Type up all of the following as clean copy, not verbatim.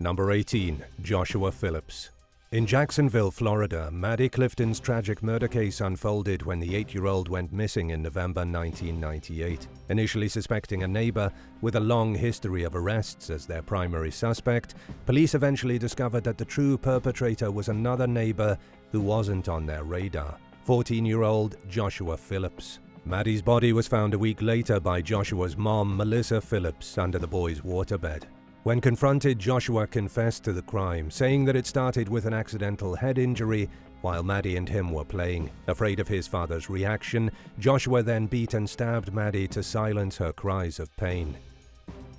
Number 18. Joshua Phillips. In Jacksonville, Florida, Maddie Clifton's tragic murder case unfolded when the 8-year-old went missing in November 1998. Initially suspecting a neighbor with a long history of arrests as their primary suspect, police eventually discovered that the true perpetrator was another neighbor who wasn't on their radar, 14-year-old Joshua Phillips. Maddie's body was found a week later by Joshua's mom, Melissa Phillips, under the boy's waterbed. When confronted, Joshua confessed to the crime, saying that it started with an accidental head injury while Maddie and him were playing. Afraid of his father's reaction, Joshua then beat and stabbed Maddie to silence her cries of pain.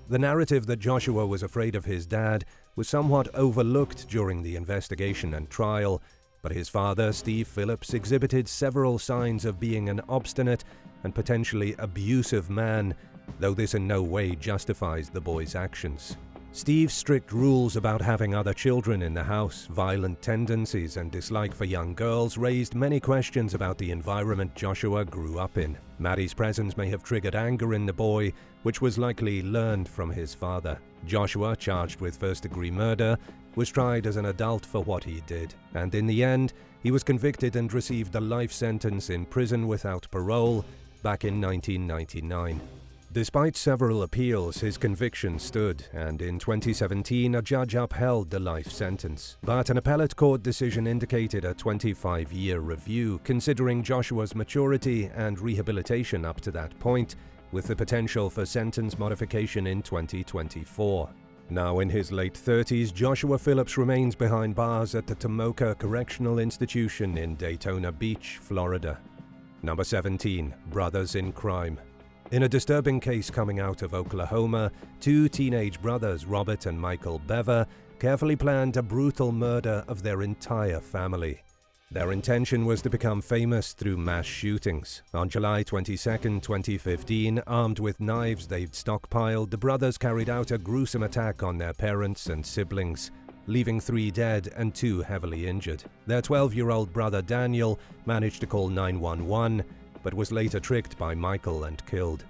The narrative that Joshua was afraid of his dad was somewhat overlooked during the investigation and trial, but his father, Steve Phillips, exhibited several signs of being an obstinate and potentially abusive man, though this in no way justifies the boy's actions. Steve's strict rules about having other children in the house, violent tendencies, and dislike for young girls raised many questions about the environment Joshua grew up in. Maddie's presence may have triggered anger in the boy, which was likely learned from his father. Joshua, charged with first-degree murder, was tried as an adult for what he did, and in the end, he was convicted and received a life sentence in prison without parole back in 1999. Despite several appeals, his conviction stood, and in 2017 a judge upheld the life sentence. But an appellate court decision indicated a 25-year review, considering Joshua's maturity and rehabilitation up to that point, with the potential for sentence modification in 2024. Now in his late 30s, Joshua Phillips remains behind bars at the Tomoka Correctional Institution in Daytona Beach, Florida. Number 17. Brothers in crime. In a disturbing case coming out of Oklahoma, two teenage brothers, Robert and Michael Bever, carefully planned a brutal murder of their entire family. Their intention was to become famous through mass shootings. On July 22, 2015, armed with knives they'd stockpiled, the brothers carried out a gruesome attack on their parents and siblings, leaving 3 dead and 2 heavily injured. Their 12-year-old brother Daniel managed to call 911, but was later tricked by Michael and killed.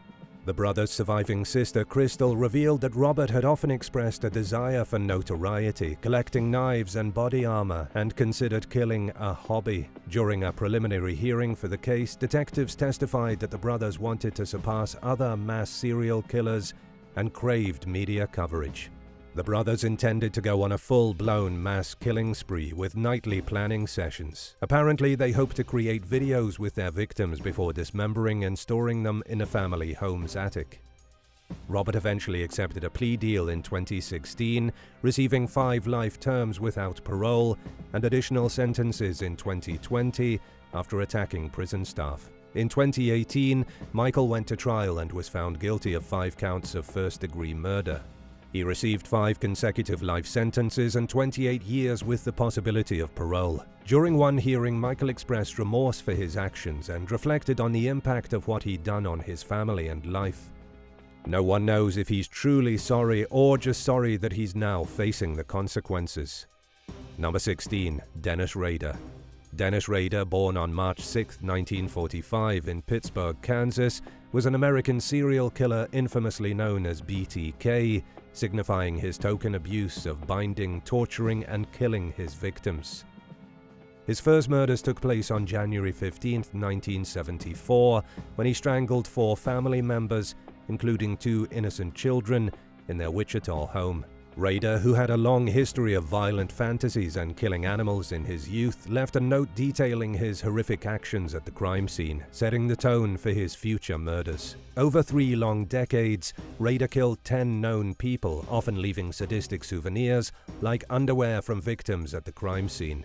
The brother's surviving sister, Crystal, revealed that Robert had often expressed a desire for notoriety, collecting knives and body armor, and considered killing a hobby. During a preliminary hearing for the case, detectives testified that the brothers wanted to surpass other mass serial killers and craved media coverage. The brothers intended to go on a full-blown mass killing spree with nightly planning sessions. Apparently, they hoped to create videos with their victims before dismembering and storing them in a family home's attic. Robert eventually accepted a plea deal in 2016, receiving 5 life terms without parole and additional sentences in 2020 after attacking prison staff. In 2018, Michael went to trial and was found guilty of 5 counts of first-degree murder. He received 5 consecutive life sentences and 28 years with the possibility of parole. During one hearing, Michael expressed remorse for his actions and reflected on the impact of what he'd done on his family and life. No one knows if he's truly sorry or just sorry that he's now facing the consequences. Number 16. Dennis Rader. Dennis Rader, born on March 6, 1945 in Pittsburgh, Kansas, was an American serial killer infamously known as BTK, signifying his token abuse of binding, torturing, and killing his victims. His first murders took place on January 15, 1974, when he strangled 4 family members, including 2 innocent children, in their Wichita home. Rader, who had a long history of violent fantasies and killing animals in his youth, left a note detailing his horrific actions at the crime scene, setting the tone for his future murders. Over 3 long decades, Rader killed 10 known people, often leaving sadistic souvenirs like underwear from victims at the crime scene.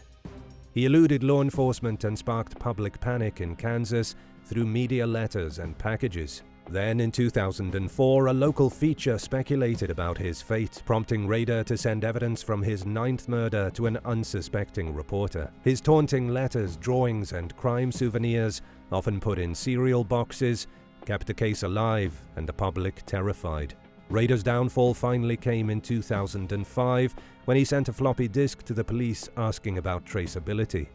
He eluded law enforcement and sparked public panic in Kansas through media letters and packages. Then, in 2004, a local feature speculated about his fate, prompting Rader to send evidence from his 9th murder to an unsuspecting reporter. His taunting letters, drawings, and crime souvenirs, often put in cereal boxes, kept the case alive and the public terrified. Rader's downfall finally came in 2005, when he sent a floppy disk to the police asking about traceability.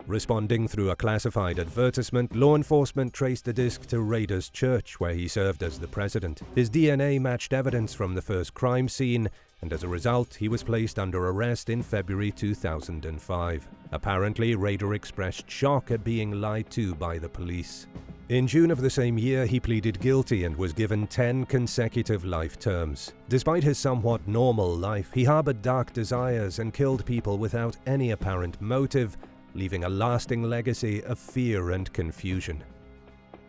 Responding through a classified advertisement, law enforcement traced the disc to Rader's church, where he served as the president. His DNA matched evidence from the first crime scene, and as a result, he was placed under arrest in February 2005. Apparently, Rader expressed shock at being lied to by the police. In June of the same year, he pleaded guilty and was given 10 consecutive life terms. Despite his somewhat normal life, he harbored dark desires and killed people without any apparent motive, leaving a lasting legacy of fear and confusion.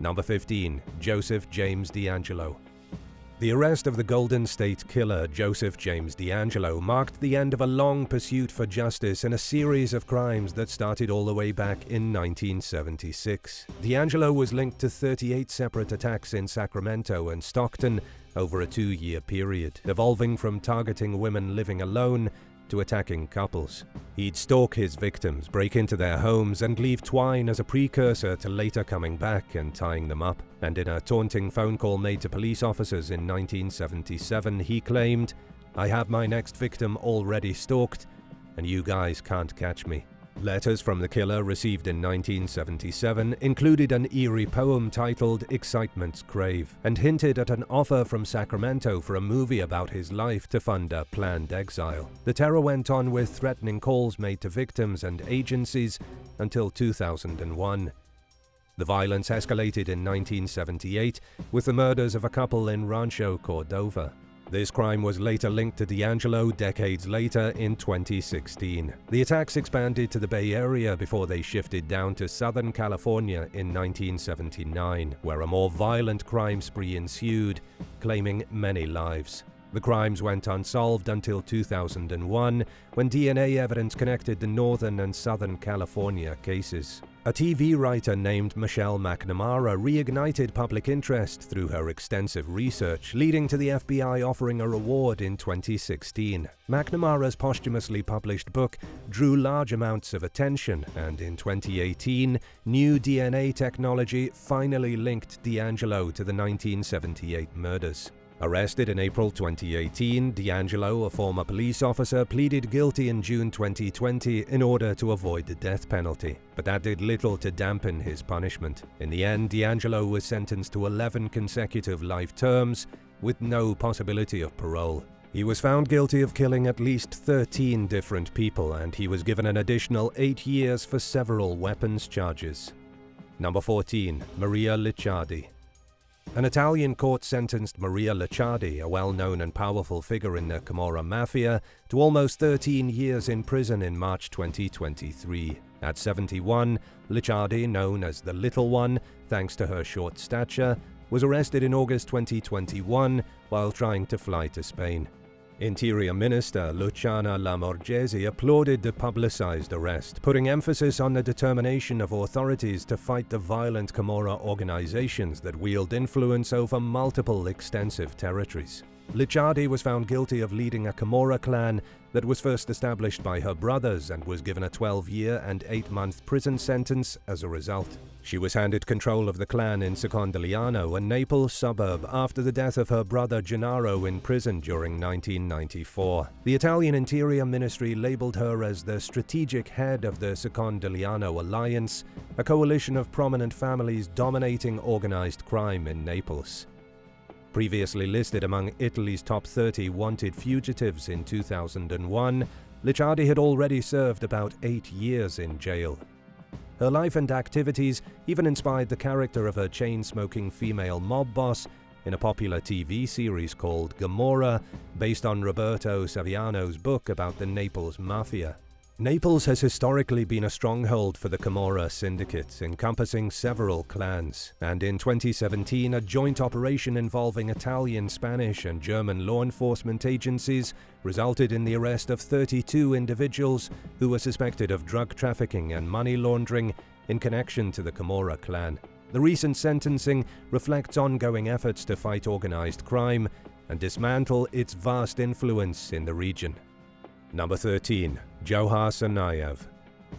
Number 15. Joseph James DAngelo. The arrest of the Golden State Killer, Joseph James DAngelo, marked the end of a long pursuit for justice in a series of crimes that started all the way back in 1976. DAngelo was linked to 38 separate attacks in Sacramento and Stockton over a 2-year period, evolving from targeting women living alone to attacking couples. He'd stalk his victims, break into their homes, and leave twine as a precursor to later coming back and tying them up. And in a taunting phone call made to police officers in 1977, he claimed, "I have my next victim already stalked, and you guys can't catch me." Letters from the killer received in 1977 included an eerie poem titled Excitement's Crave, and hinted at an offer from Sacramento for a movie about his life to fund a planned exile. The terror went on with threatening calls made to victims and agencies until 2001. The violence escalated in 1978 with the murders of a couple in Rancho Cordova. This crime was later linked to DAngelo decades later in 2016. The attacks expanded to the Bay Area before they shifted down to Southern California in 1979, where a more violent crime spree ensued, claiming many lives. The crimes went unsolved until 2001, when DNA evidence connected the Northern and Southern California cases. A TV writer named Michelle McNamara reignited public interest through her extensive research, leading to the FBI offering a reward in 2016. McNamara's posthumously published book drew large amounts of attention, and in 2018, new DNA technology finally linked DAngelo to the 1978 murders. Arrested in April 2018, DAngelo, a former police officer, pleaded guilty in June 2020 in order to avoid the death penalty. But that did little to dampen his punishment. In the end, DAngelo was sentenced to 11 consecutive life terms, with no possibility of parole. He was found guilty of killing at least 13 different people, and he was given an additional 8 years for several weapons charges. Number 14. Maria Licciardi. An Italian court sentenced Maria Licciardi, a well-known and powerful figure in the Camorra Mafia, to almost 13 years in prison in March 2023. At 71, Licciardi, known as the Little One, thanks to her short stature, was arrested in August 2021 while trying to fly to Spain. Interior Minister Luciana Lamorgese applauded the publicized arrest, putting emphasis on the determination of authorities to fight the violent Camorra organizations that wield influence over multiple extensive territories. Licciardi was found guilty of leading a Camorra clan that was first established by her brothers and was given a 12-year and 8-month prison sentence as a result. She was handed control of the clan in Secondigliano, a Naples suburb, after the death of her brother Gennaro in prison during 1994. The Italian Interior Ministry labeled her as the strategic head of the Secondigliano Alliance, a coalition of prominent families dominating organized crime in Naples. Previously listed among Italy's top 30 wanted fugitives in 2001, Licciardi had already served about 8 years in jail. Her life and activities even inspired the character of her chain-smoking female mob boss in a popular TV series called Gomorrah, based on Roberto Saviano's book about the Naples Mafia. Naples has historically been a stronghold for the Camorra syndicate, encompassing several clans, and in 2017 a joint operation involving Italian, Spanish, and German law enforcement agencies resulted in the arrest of 32 individuals who were suspected of drug trafficking and money laundering in connection to the Camorra clan. The recent sentencing reflects ongoing efforts to fight organized crime and dismantle its vast influence in the region. Number 13. Johar Tsarnaev.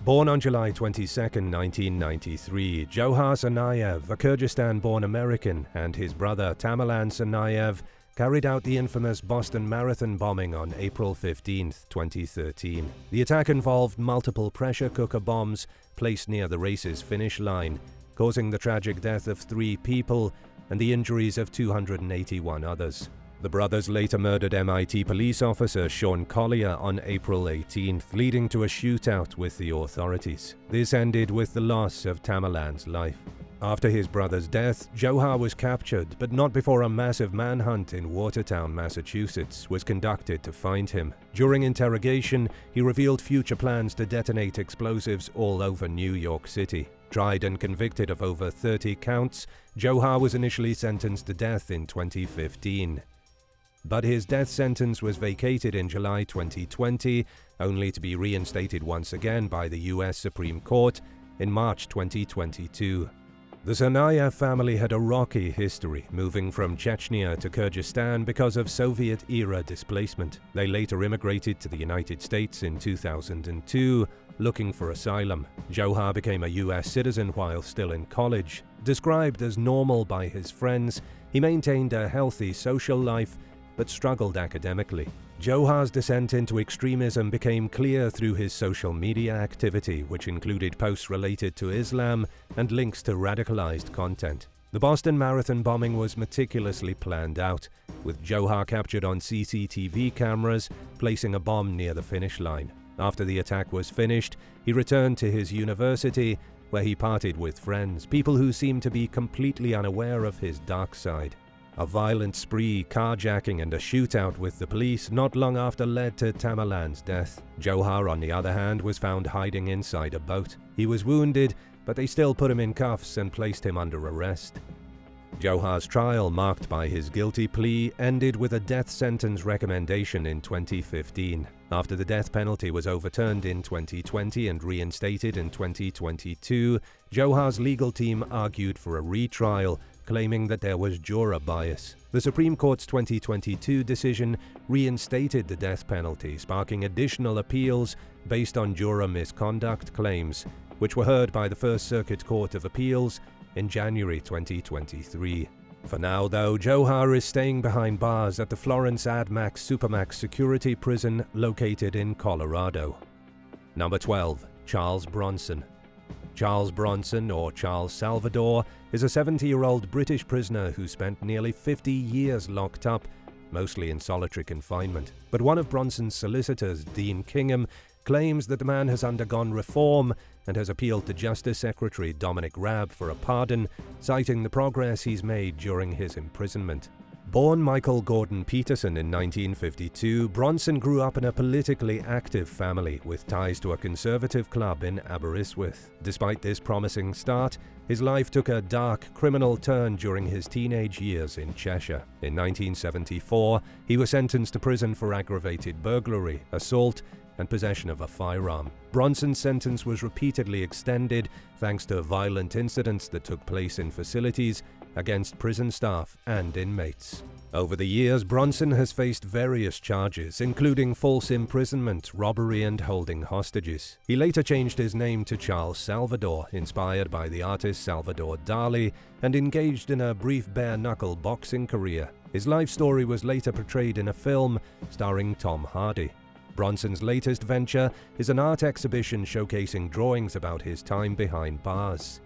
Born on July 22, 1993, Johar Tsarnaev, a Kyrgyzstan-born American, and his brother Tamerlan Tsarnaev carried out the infamous Boston Marathon bombing on April 15, 2013. The attack involved multiple pressure cooker bombs placed near the race's finish line, causing the tragic death of 3 people and the injuries of 281 others. The brothers later murdered MIT police officer Sean Collier on April 18th, leading to a shootout with the authorities. This ended with the loss of Tamerlane's life. After his brother's death, Johar was captured, but not before a massive manhunt in Watertown, Massachusetts, was conducted to find him. During interrogation, he revealed future plans to detonate explosives all over New York City. Tried and convicted of over 30 counts, Johar was initially sentenced to death in 2015. But his death sentence was vacated in July 2020, only to be reinstated once again by the US Supreme Court in March 2022. The Tsarnaev family had a rocky history, moving from Chechnya to Kyrgyzstan because of Soviet-era displacement. They later immigrated to the United States in 2002, looking for asylum. Johar became a US citizen while still in college. Described as normal by his friends, he maintained a healthy social life, but struggled academically. Johar's descent into extremism became clear through his social media activity, which included posts related to Islam and links to radicalized content. The Boston Marathon bombing was meticulously planned out, with Johar captured on CCTV cameras placing a bomb near the finish line. After the attack was finished, he returned to his university, where he parted with friends, people who seemed to be completely unaware of his dark side. A violent spree, carjacking and a shootout with the police not long after led to Tamerlane's death. Johar, on the other hand, was found hiding inside a boat. He was wounded, but they still put him in cuffs and placed him under arrest. Johar's trial, marked by his guilty plea, ended with a death sentence recommendation in 2015. After the death penalty was overturned in 2020 and reinstated in 2022, Johar's legal team argued for a retrial, claiming that there was juror bias. The Supreme Court's 2022 decision reinstated the death penalty, sparking additional appeals based on juror misconduct claims, which were heard by the First Circuit Court of Appeals in January 2023. For now, though, Johar is staying behind bars at the Florence AdMax Supermax security prison located in Colorado. Number 12. Charles Bronson. Charles Bronson, or Charles Salvador, is a 70-year-old British prisoner who spent nearly 50 years locked up, mostly in solitary confinement. But one of Bronson's solicitors, Dean Kingham, claims that the man has undergone reform and has appealed to Justice Secretary Dominic Raab for a pardon, citing the progress he's made during his imprisonment. Born Michael Gordon Peterson in 1952, Bronson grew up in a politically active family with ties to a conservative club in Aberystwyth. Despite this promising start, his life took a dark, criminal turn during his teenage years in Cheshire. In 1974, he was sentenced to prison for aggravated burglary, assault, and possession of a firearm. Bronson's sentence was repeatedly extended thanks to violent incidents that took place in facilities against prison staff and inmates. Over the years, Bronson has faced various charges, including false imprisonment, robbery, and holding hostages. He later changed his name to Charles Salvador, inspired by the artist Salvador Dali, and engaged in a brief bare-knuckle boxing career. His life story was later portrayed in a film starring Tom Hardy. Bronson's latest venture is an art exhibition showcasing drawings about his time behind bars.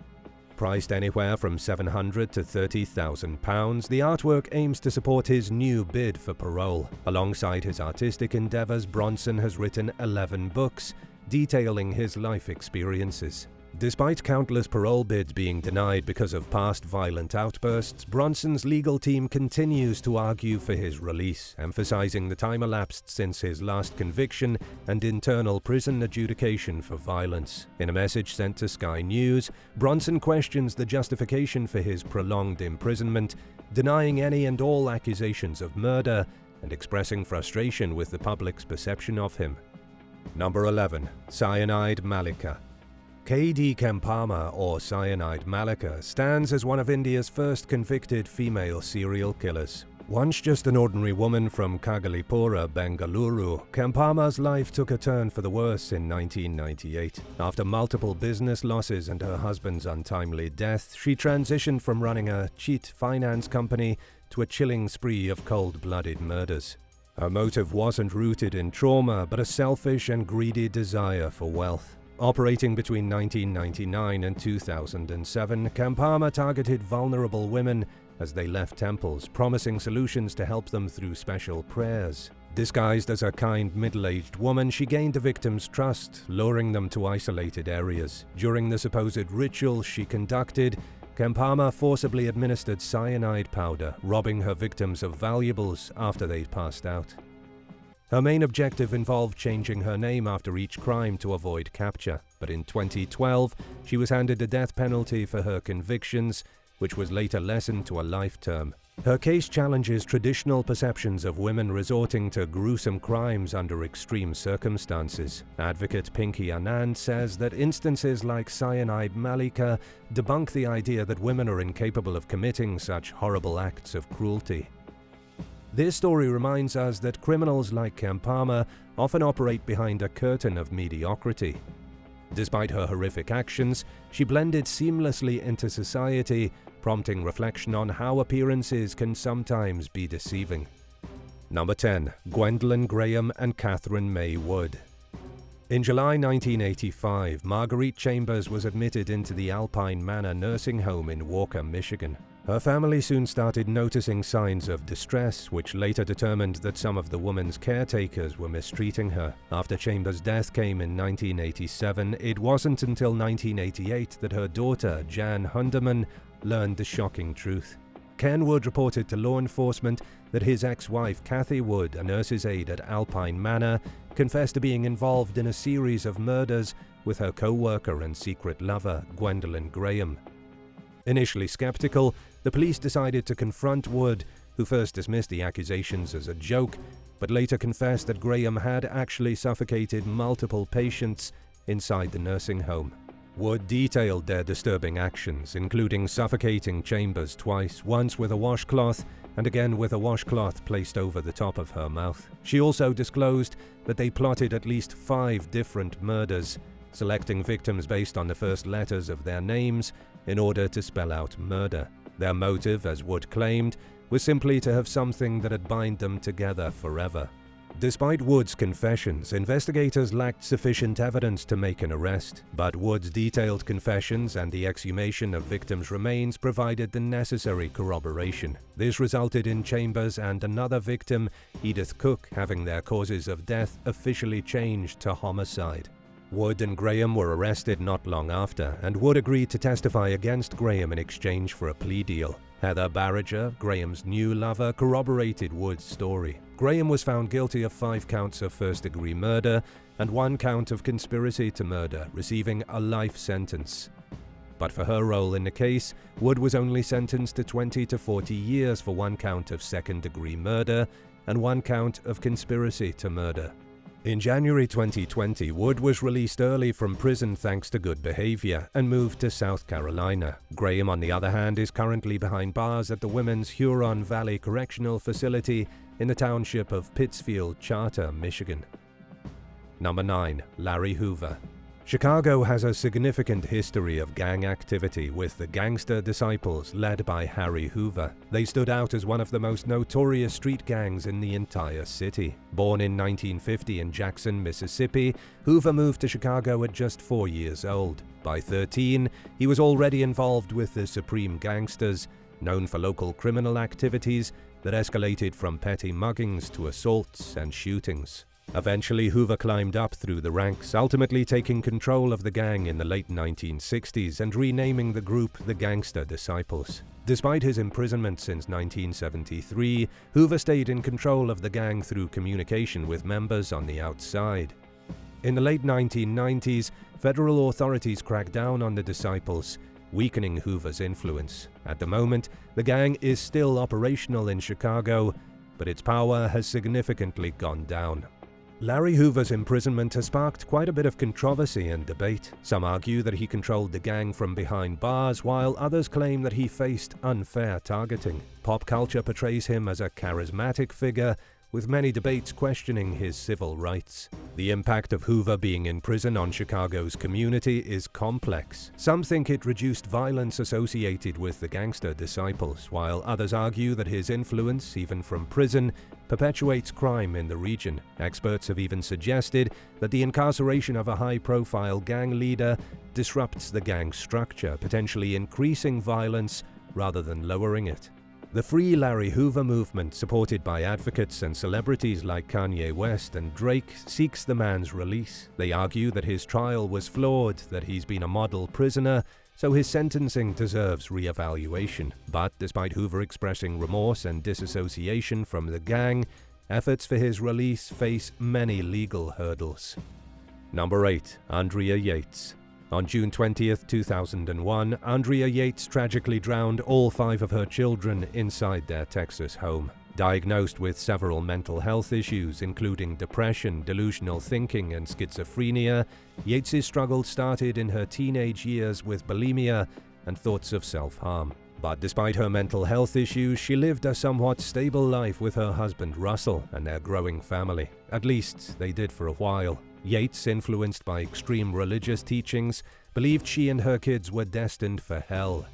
Priced anywhere from £700 to £30,000, the artwork aims to support his new bid for parole. Alongside his artistic endeavors, Bronson has written 11 books detailing his life experiences. Despite countless parole bids being denied because of past violent outbursts, Bronson's legal team continues to argue for his release, emphasizing the time elapsed since his last conviction and internal prison adjudication for violence. In a message sent to Sky News, Bronson questions the justification for his prolonged imprisonment, denying any and all accusations of murder and expressing frustration with the public's perception of him. Number 11. Cyanide Malika. K.D. Kempama, or Cyanide Malika, stands as one of India's first convicted female serial killers. Once just an ordinary woman from Kagalipura, Bengaluru, Kempama's life took a turn for the worse in 1998. After multiple business losses and her husband's untimely death, she transitioned from running a cheat finance company to a chilling spree of cold-blooded murders. Her motive wasn't rooted in trauma, but a selfish and greedy desire for wealth. Operating between 1999 and 2007, Kempama targeted vulnerable women as they left temples, promising solutions to help them through special prayers. Disguised as a kind middle-aged woman, she gained the victims' trust, luring them to isolated areas. During the supposed rituals she conducted, Kempama forcibly administered cyanide powder, robbing her victims of valuables after they'd passed out. Her main objective involved changing her name after each crime to avoid capture, but in 2012, she was handed a death penalty for her convictions, which was later lessened to a life term. Her case challenges traditional perceptions of women resorting to gruesome crimes under extreme circumstances. Advocate Pinky Anand says that instances like Cyanide Malika debunk the idea that women are incapable of committing such horrible acts of cruelty. This story reminds us that criminals like Kempama often operate behind a curtain of mediocrity. Despite her horrific actions, she blended seamlessly into society, prompting reflection on how appearances can sometimes be deceiving. Number 10. Gwendalyn Graham and Katherine May Wood. In July 1985, Marguerite Chambers was admitted into the Alpine Manor nursing home in Walker, Michigan. Her family soon started noticing signs of distress, which later determined that some of the woman's caretakers were mistreating her. After Chambers' death came in 1987, it wasn't until 1988 that her daughter, Jan Hunderman, learned the shocking truth. Ken Wood reported to law enforcement that his ex-wife, Kathy Wood, a nurse's aide at Alpine Manor, confessed to being involved in a series of murders with her co-worker and secret lover, Gwendalyn Graham. Initially skeptical, the police decided to confront Wood, who first dismissed the accusations as a joke, but later confessed that Graham had actually suffocated multiple patients inside the nursing home. Wood detailed their disturbing actions, including suffocating Chambers twice, once with a washcloth and again with a washcloth placed over the top of her mouth. She also disclosed that they plotted at least 5 different murders, selecting victims based on the first letters of their names in order to spell out murder. Their motive, as Wood claimed, was simply to have something that'd bind them together forever. Despite Wood's confessions, investigators lacked sufficient evidence to make an arrest, but Wood's detailed confessions and the exhumation of victims' remains provided the necessary corroboration. This resulted in Chambers and another victim, Edith Cook, having their causes of death officially changed to homicide. Wood and Graham were arrested not long after, and Wood agreed to testify against Graham in exchange for a plea deal. Heather Barriger, Graham's new lover, corroborated Wood's story. Graham was found guilty of 5 counts of first-degree murder and 1 count of conspiracy to murder, receiving a life sentence. But for her role in the case, Wood was only sentenced to 20 to 40 years for 1 count of second-degree murder and 1 count of conspiracy to murder. In January 2020, Wood was released early from prison thanks to good behavior and moved to South Carolina. Graham, on the other hand, is currently behind bars at the Women's Huron Valley Correctional Facility in the township of Pittsfield Charter, Michigan. Number 9. Larry Hoover. Chicago has a significant history of gang activity, with the Gangster Disciples led by Harry Hoover. They stood out as one of the most notorious street gangs in the entire city. Born in 1950 in Jackson, Mississippi, Hoover moved to Chicago at just 4 years old. By 13, he was already involved with the Supreme Gangsters, known for local criminal activities that escalated from petty muggings to assaults and shootings. Eventually, Hoover climbed up through the ranks, ultimately taking control of the gang in the late 1960s and renaming the group the Gangster Disciples. Despite his imprisonment since 1973, Hoover stayed in control of the gang through communication with members on the outside. In the late 1990s, federal authorities cracked down on the Disciples, weakening Hoover's influence. At the moment, the gang is still operational in Chicago, but its power has significantly gone down. Larry Hoover's imprisonment has sparked quite a bit of controversy and debate. Some argue that he controlled the gang from behind bars, while others claim that he faced unfair targeting. Pop culture portrays him as a charismatic figure, with many debates questioning his civil rights. The impact of Hoover being in prison on Chicago's community is complex. Some think it reduced violence associated with the Gangster Disciples, while others argue that his influence, even from prison, perpetuates crime in the region. Experts have even suggested that the incarceration of a high-profile gang leader disrupts the gang structure, potentially increasing violence rather than lowering it. The Free Larry Hoover movement, supported by advocates and celebrities like Kanye West and Drake, seeks the man's release. They argue that his trial was flawed, that he's been a model prisoner, so his sentencing deserves re-evaluation. But despite Hoover expressing remorse and disassociation from the gang, efforts for his release face many legal hurdles. Number 8. Andrea Yates. On June 20, 2001, Andrea Yates tragically drowned all 5 of her children inside their Texas home. Diagnosed with several mental health issues, including depression, delusional thinking, and schizophrenia, Yates's struggle started in her teenage years with bulimia and thoughts of self-harm. But despite her mental health issues, she lived a somewhat stable life with her husband Russell and their growing family. At least, they did for a while. Yates, influenced by extreme religious teachings, believed she and her kids were destined for hell.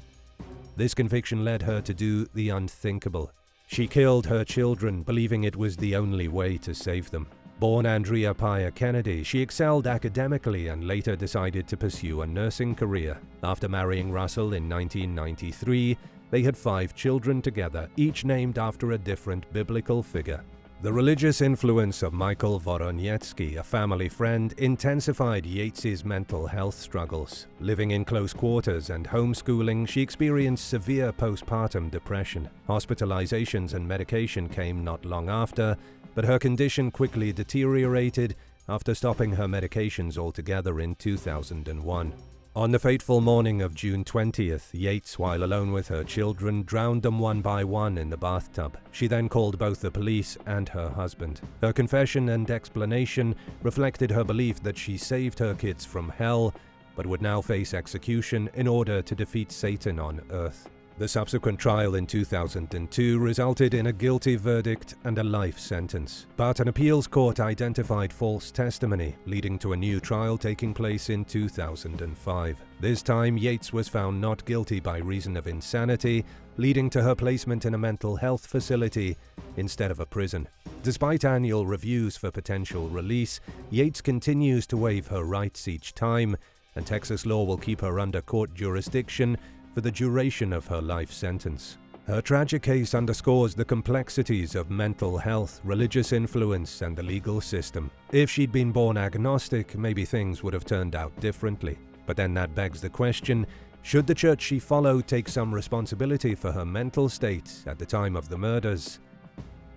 This conviction led her to do the unthinkable. She killed her children, believing it was the only way to save them. Born Andrea Paya Kennedy, she excelled academically and later decided to pursue a nursing career. After marrying Russell in 1993, they had 5 children together, each named after a different biblical figure. The religious influence of Michael Voroniecki, a family friend, intensified Yates's mental health struggles. Living in close quarters and homeschooling, she experienced severe postpartum depression. Hospitalizations and medication came not long after, but her condition quickly deteriorated after stopping her medications altogether in 2001. On the fateful morning of June 20th, Yates, while alone with her children, drowned them one by one in the bathtub. She then called both the police and her husband. Her confession and explanation reflected her belief that she saved her kids from hell, but would now face execution in order to defeat Satan on earth. The subsequent trial in 2002 resulted in a guilty verdict and a life sentence, but an appeals court identified false testimony, leading to a new trial taking place in 2005. This time, Yates was found not guilty by reason of insanity, leading to her placement in a mental health facility instead of a prison. Despite annual reviews for potential release, Yates continues to waive her rights each time, and Texas law will keep her under court jurisdiction for the duration of her life sentence. Her tragic case underscores the complexities of mental health, religious influence, and the legal system. If she'd been born agnostic, maybe things would have turned out differently. But then that begs the question, should the church she followed take some responsibility for her mental state at the time of the murders?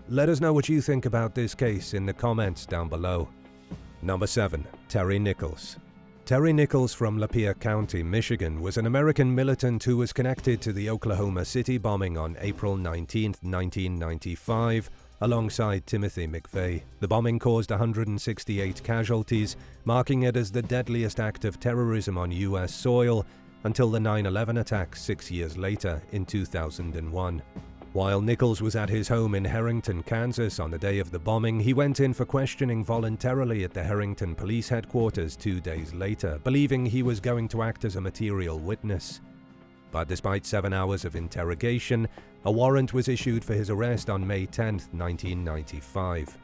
Let us know what you think about this case in the comments down below. Number 7. Terry Nichols. Terry Nichols from Lapeer County, Michigan, was an American militant who was connected to the Oklahoma City bombing on April 19, 1995, alongside Timothy McVeigh. The bombing caused 168 casualties, marking it as the deadliest act of terrorism on U.S. soil until the 9/11 attacks 6 years later in 2001. While Nichols was at his home in Harrington, Kansas on the day of the bombing, he went in for questioning voluntarily at the Harrington Police Headquarters 2 days later, believing he was going to act as a material witness. But despite 7 hours of interrogation, a warrant was issued for his arrest on May 10, 1995.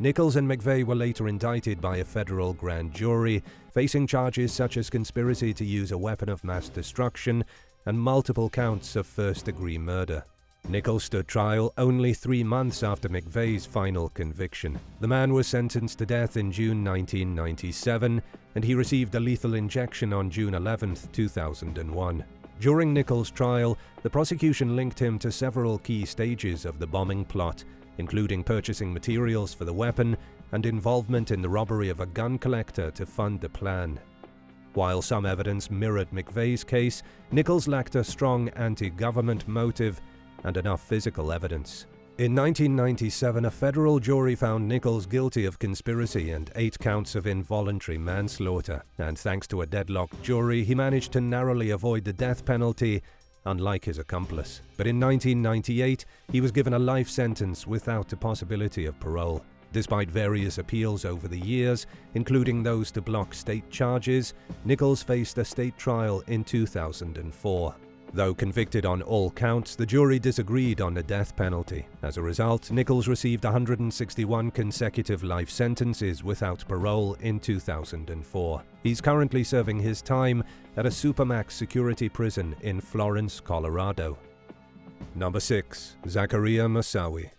Nichols and McVeigh were later indicted by a federal grand jury, facing charges such as conspiracy to use a weapon of mass destruction and multiple counts of first-degree murder. Nichols stood trial only 3 months after McVeigh's final conviction. The man was sentenced to death in June 1997, and he received a lethal injection on June 11, 2001. During Nichols' trial, the prosecution linked him to several key stages of the bombing plot, including purchasing materials for the weapon and involvement in the robbery of a gun collector to fund the plan. While some evidence mirrored McVeigh's case, Nichols lacked a strong anti-government motive and enough physical evidence. In 1997, a federal jury found Nichols guilty of conspiracy and 8 counts of involuntary manslaughter, and thanks to a deadlocked jury, he managed to narrowly avoid the death penalty, unlike his accomplice. But in 1998, he was given a life sentence without the possibility of parole. Despite various appeals over the years, including those to block state charges, Nichols faced a state trial in 2004. Though convicted on all counts, the jury disagreed on the death penalty. As a result, Nichols received 161 consecutive life sentences without parole in 2004. He's currently serving his time at a Supermax security prison in Florence, Colorado. Number 6. Zacharia Masawi.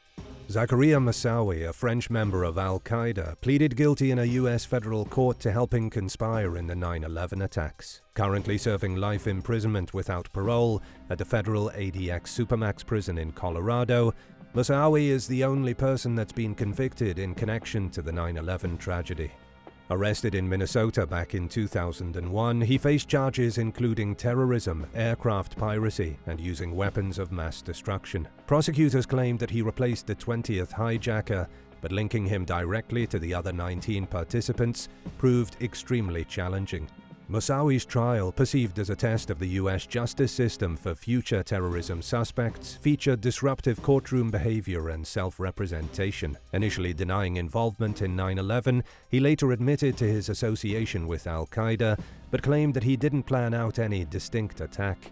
Zacharia Masawi, a French member of Al-Qaeda, pleaded guilty in a U.S. federal court to helping conspire in the 9/11 attacks. Currently serving life imprisonment without parole at the federal ADX Supermax prison in Colorado, Masawi is the only person that's been convicted in connection to the 9/11 tragedy. Arrested in Minnesota back in 2001, he faced charges including terrorism, aircraft piracy, and using weapons of mass destruction. Prosecutors claimed that he replaced the 20th hijacker, but linking him directly to the other 19 participants proved extremely challenging. Masawi's trial, perceived as a test of the U.S. justice system for future terrorism suspects, featured disruptive courtroom behavior and self-representation. Initially denying involvement in 9/11, he later admitted to his association with Al-Qaeda, but claimed that he didn't plan out any distinct attack.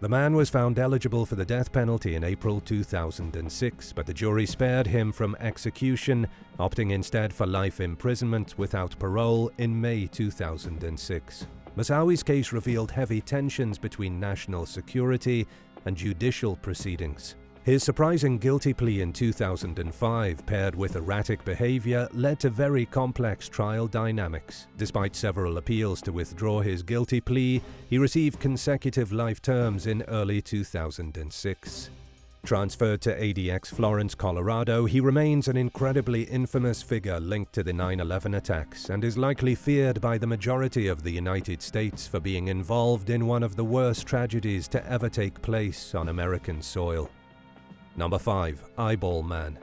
The man was found eligible for the death penalty in April 2006, but the jury spared him from execution, opting instead for life imprisonment without parole in May 2006. Masawi's case revealed heavy tensions between national security and judicial proceedings. His surprising guilty plea in 2005, paired with erratic behavior, led to very complex trial dynamics. Despite several appeals to withdraw his guilty plea, he received consecutive life terms in early 2006. Transferred to ADX Florence, Colorado, he remains an incredibly infamous figure linked to the 9/11 attacks and is likely feared by the majority of the United States for being involved in one of the worst tragedies to ever take place on American soil. Number 5. Eyeball Man.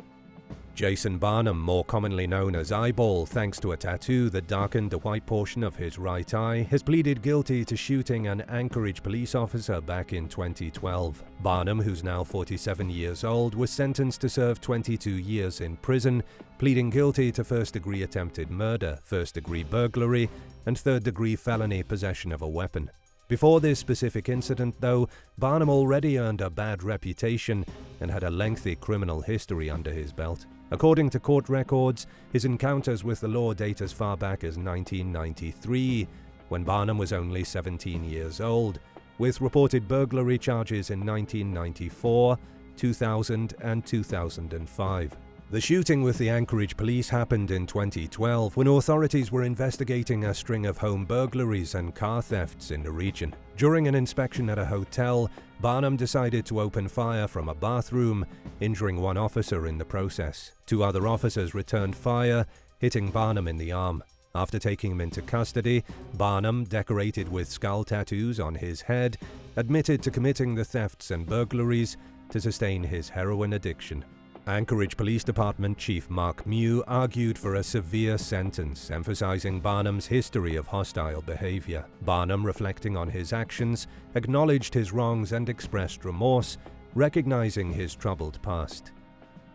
Jason Barnum, more commonly known as Eyeball thanks to a tattoo that darkened the white portion of his right eye, has pleaded guilty to shooting an Anchorage police officer back in 2012. Barnum, who's now 47 years old, was sentenced to serve 22 years in prison, pleading guilty to first-degree attempted murder, first-degree burglary, and third-degree felony possession of a weapon. Before this specific incident, though, Barnum already earned a bad reputation and had a lengthy criminal history under his belt. According to court records, his encounters with the law date as far back as 1993, when Barnum was only 17 years old, with reported burglary charges in 1994, 2000, and 2005. The shooting with the Anchorage police happened in 2012 when authorities were investigating a string of home burglaries and car thefts in the region. During an inspection at a hotel, Barnum decided to open fire from a bathroom, injuring one officer in the process. Two other officers returned fire, hitting Barnum in the arm. After taking him into custody, Barnum, decorated with skull tattoos on his head, admitted to committing the thefts and burglaries to sustain his heroin addiction. Anchorage Police Department Chief Mark Mew argued for a severe sentence, emphasizing Barnum's history of hostile behavior. Barnum, reflecting on his actions, acknowledged his wrongs and expressed remorse, recognizing his troubled past.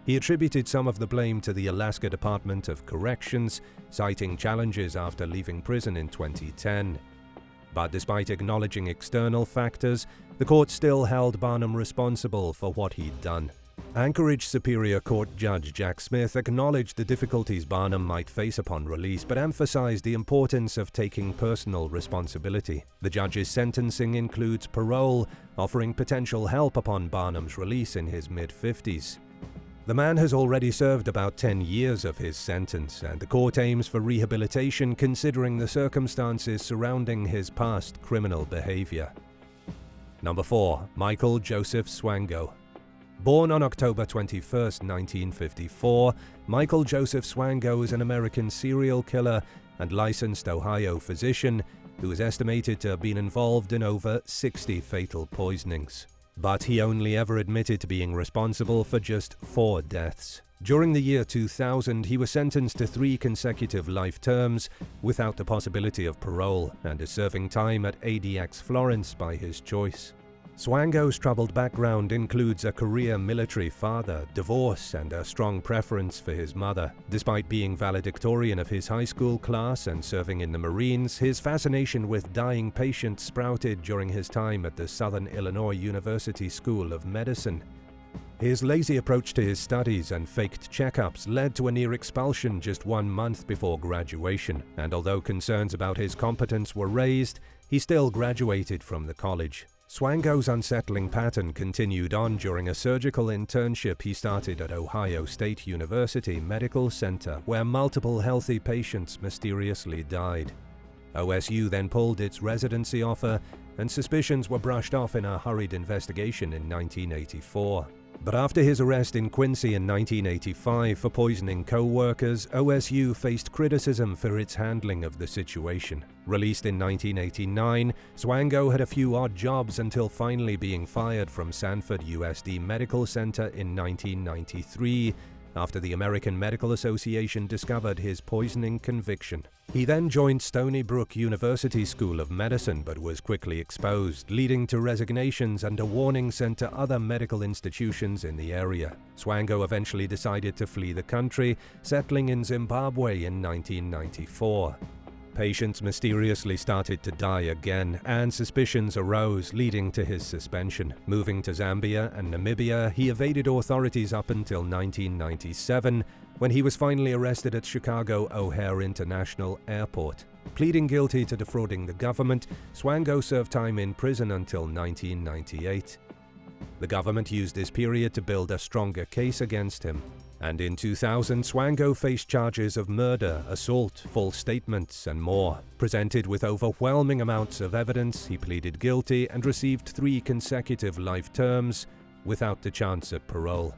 He attributed some of the blame to the Alaska Department of Corrections, citing challenges after leaving prison in 2010. But despite acknowledging external factors, the court still held Barnum responsible for what he'd done. Anchorage Superior Court Judge Jack Smith acknowledged the difficulties Barnum might face upon release, but emphasized the importance of taking personal responsibility. The judge's sentencing includes parole, offering potential help upon Barnum's release in his mid-50s. The man has already served about 10 years of his sentence, and the court aims for rehabilitation considering the circumstances surrounding his past criminal behavior. Number 4. Michael Joseph Swango. Born on October 21, 1954, Michael Joseph Swango is an American serial killer and licensed Ohio physician who is estimated to have been involved in over 60 fatal poisonings. But he only ever admitted to being responsible for just 4 deaths. During the year 2000, he was sentenced to 3 consecutive life terms without the possibility of parole and is serving time at ADX Florence by his choice. Swango's troubled background includes a career military father, divorce, and a strong preference for his mother. Despite being valedictorian of his high school class and serving in the Marines, his fascination with dying patients sprouted during his time at the Southern Illinois University School of Medicine. His lazy approach to his studies and faked checkups led to a near expulsion just 1 month before graduation, and although concerns about his competence were raised, he still graduated from the college. Swango's unsettling pattern continued on during a surgical internship he started at Ohio State University Medical Center, where multiple healthy patients mysteriously died. OSU then pulled its residency offer, and suspicions were brushed off in a hurried investigation in 1984. But after his arrest in Quincy in 1985 for poisoning co-workers, OSU faced criticism for its handling of the situation. Released in 1989, Swango had a few odd jobs until finally being fired from Sanford USD Medical Center in 1993 after the American Medical Association discovered his poisoning conviction. He then joined Stony Brook University School of Medicine but was quickly exposed, leading to resignations and a warning sent to other medical institutions in the area. Swango eventually decided to flee the country, settling in Zimbabwe in 1994. Patients mysteriously started to die again, and suspicions arose, leading to his suspension. Moving to Zambia and Namibia, he evaded authorities up until 1997, when he was finally arrested at Chicago O'Hare International Airport. Pleading guilty to defrauding the government, Swango served time in prison until 1998. The government used this period to build a stronger case against him. And in 2000, Swango faced charges of murder, assault, false statements, and more. Presented with overwhelming amounts of evidence, he pleaded guilty and received 3 consecutive life terms without the chance at parole.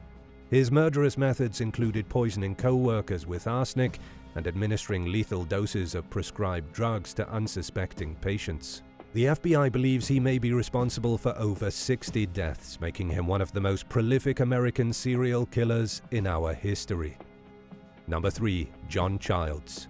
His murderous methods included poisoning co-workers with arsenic and administering lethal doses of prescribed drugs to unsuspecting patients. The FBI believes he may be responsible for over 60 deaths, making him one of the most prolific American serial killers in our history. Number 3. John Childs.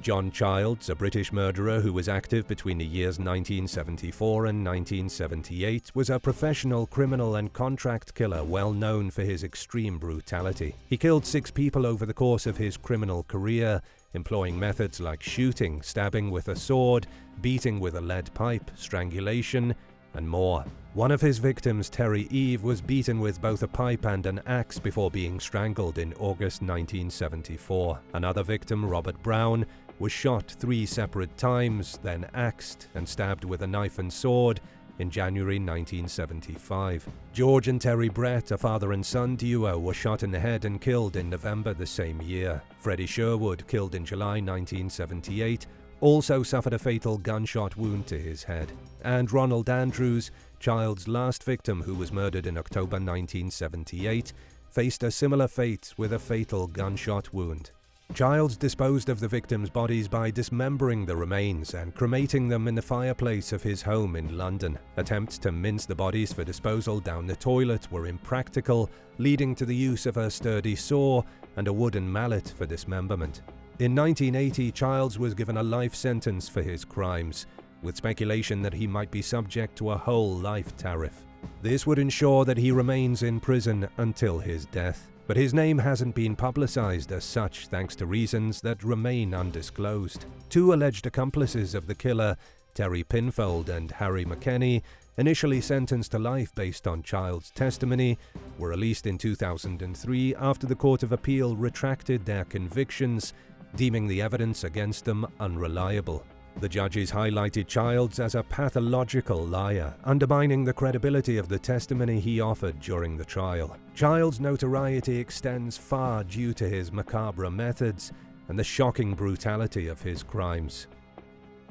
John Childs, a British murderer who was active between the years 1974 and 1978, was a professional criminal and contract killer well known for his extreme brutality. He killed 6 people over the course of his criminal career, employing methods like shooting, stabbing with a sword, beating with a lead pipe, strangulation, and more. One of his victims, Terry Eve, was beaten with both a pipe and an axe before being strangled in August 1974. Another victim, Robert Brown, was shot 3 separate times, then axed and stabbed with a knife and sword in January 1975. George and Terry Brett, a father and son duo, were shot in the head and killed in November the same year. Freddie Sherwood, killed in July 1978, also suffered a fatal gunshot wound to his head. And Ronald Andrews, Child's last victim, who was murdered in October 1978, faced a similar fate with a fatal gunshot wound. Childs disposed of the victims' bodies by dismembering the remains and cremating them in the fireplace of his home in London. Attempts to mince the bodies for disposal down the toilet were impractical, leading to the use of a sturdy saw and a wooden mallet for dismemberment. In 1980, Childs was given a life sentence for his crimes, with speculation that he might be subject to a whole life tariff. This would ensure that he remains in prison until his death. But his name hasn't been publicized as such, thanks to reasons that remain undisclosed. 2 alleged accomplices of the killer, Terry Pinfold and Harry McKenney, initially sentenced to life based on Child's testimony, were released in 2003 after the Court of Appeal retracted their convictions, deeming the evidence against them unreliable. The judges highlighted Childs as a pathological liar, undermining the credibility of the testimony he offered during the trial. Childs' notoriety extends far due to his macabre methods and the shocking brutality of his crimes.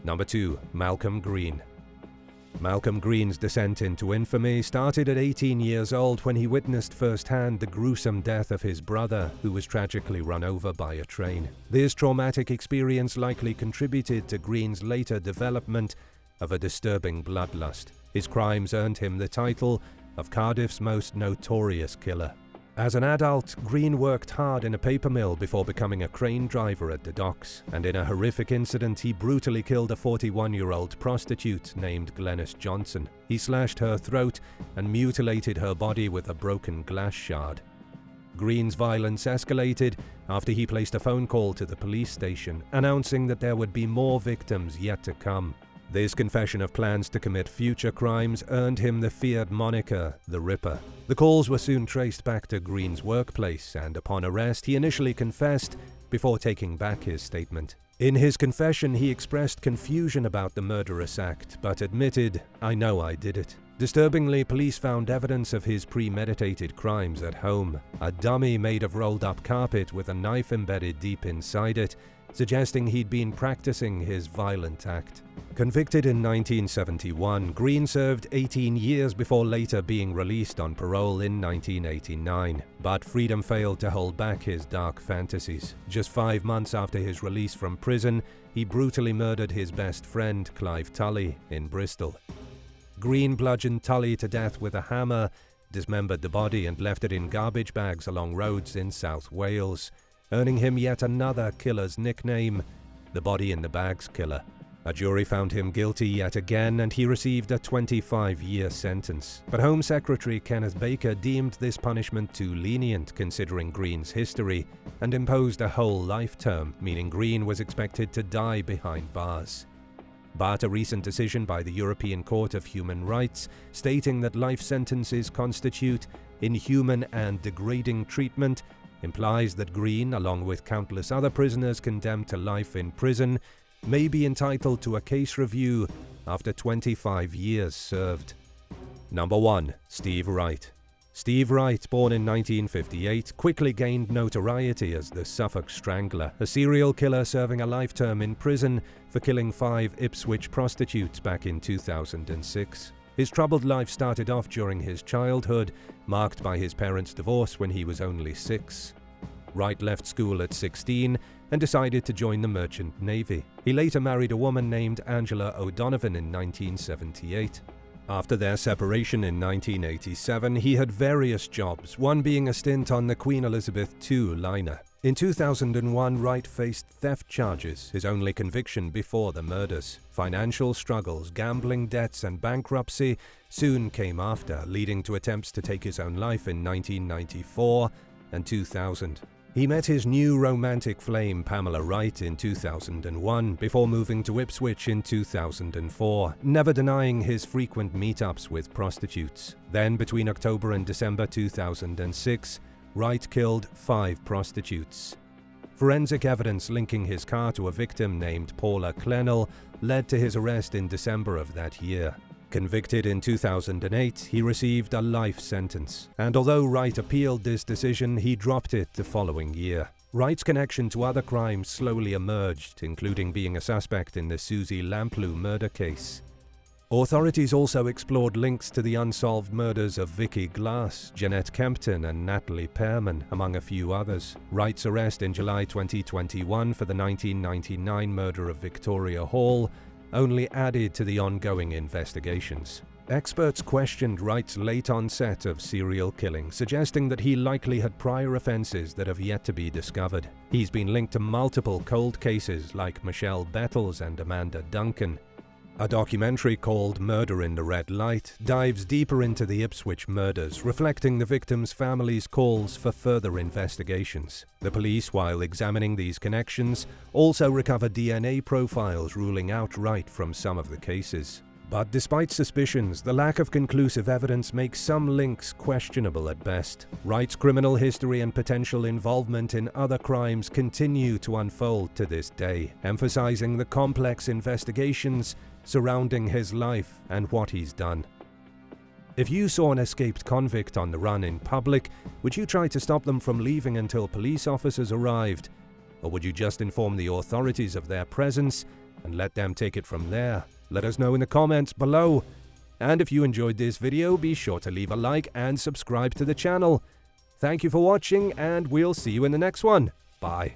Number 2. Malcolm Green. Malcolm Green's descent into infamy started at 18 years old when he witnessed firsthand the gruesome death of his brother, who was tragically run over by a train. This traumatic experience likely contributed to Green's later development of a disturbing bloodlust. His crimes earned him the title of Cardiff's most notorious killer. As an adult, Green worked hard in a paper mill before becoming a crane driver at the docks, and in a horrific incident he brutally killed a 41-year-old prostitute named Glenys Johnson. He slashed her throat and mutilated her body with a broken glass shard. Green's violence escalated after he placed a phone call to the police station, announcing that there would be more victims yet to come. This confession of plans to commit future crimes earned him the feared moniker, the Ripper. The calls were soon traced back to Green's workplace, and upon arrest he initially confessed before taking back his statement. In his confession, he expressed confusion about the murderous act, but admitted, "I know I did it." Disturbingly, police found evidence of his premeditated crimes at home. A dummy made of rolled-up carpet with a knife embedded deep inside it, suggesting he'd been practicing his violent act. Convicted in 1971, Green served 18 years before later being released on parole in 1989. But freedom failed to hold back his dark fantasies. Just 5 months after his release from prison, he brutally murdered his best friend, Clive Tully, in Bristol. Green bludgeoned Tully to death with a hammer, dismembered the body and left it in garbage bags along roads in South Wales, earning him yet another killer's nickname, the Body in the Bags Killer. A jury found him guilty yet again, and he received a 25-year sentence. But Home Secretary Kenneth Baker deemed this punishment too lenient considering Green's history, and imposed a whole life term, meaning Green was expected to die behind bars. But a recent decision by the European Court of Human Rights, stating that life sentences constitute inhuman and degrading treatment, implies that Green, along with countless other prisoners condemned to life in prison, may be entitled to a case review after 25 years served. Number 1. Steve Wright. Steve Wright, born in 1958, quickly gained notoriety as the Suffolk Strangler, a serial killer serving a life term in prison for killing 5 Ipswich prostitutes back in 2006. His troubled life started off during his childhood, marked by his parents' divorce when he was only 6. Wright left school at 16 and decided to join the Merchant Navy. He later married a woman named Angela O'Donovan in 1978. After their separation in 1987, he had various jobs, one being a stint on the Queen Elizabeth II liner. In 2001, Wright faced theft charges, his only conviction before the murders. Financial struggles, gambling debts, and bankruptcy soon came after, leading to attempts to take his own life in 1994 and 2000. He met his new romantic flame Pamela Wright in 2001 before moving to Ipswich in 2004, never denying his frequent meetups with prostitutes. Then, between October and December 2006, Wright killed 5 prostitutes. Forensic evidence linking his car to a victim named Paula Clennell led to his arrest in December of that year. Convicted in 2008, he received a life sentence, and although Wright appealed this decision, he dropped it the following year. Wright's connection to other crimes slowly emerged, including being a suspect in the Susie Lamplugh murder case. Authorities also explored links to the unsolved murders of Vicky Glass, Jeanette Kempton, and Natalie Pearman, among a few others. Wright's arrest in July 2021 for the 1999 murder of Victoria Hall only added to the ongoing investigations. Experts questioned Wright's late onset of serial killing, suggesting that he likely had prior offenses that have yet to be discovered. He's been linked to multiple cold cases like Michelle Bettles and Amanda Duncan. A documentary called Murder in the Red Light dives deeper into the Ipswich murders, reflecting the victims' families' calls for further investigations. The police, while examining these connections, also recovered DNA profiles ruling out Wright from some of the cases. But despite suspicions, the lack of conclusive evidence makes some links questionable at best. Wright's criminal history and potential involvement in other crimes continue to unfold to this day, emphasizing the complex investigations surrounding his life and what he's done. If you saw an escaped convict on the run in public, would you try to stop them from leaving until police officers arrived? Or would you just inform the authorities of their presence and let them take it from there? Let us know in the comments below. And if you enjoyed this video, be sure to leave a like and subscribe to the channel. Thank you for watching, and we'll see you in the next one. Bye.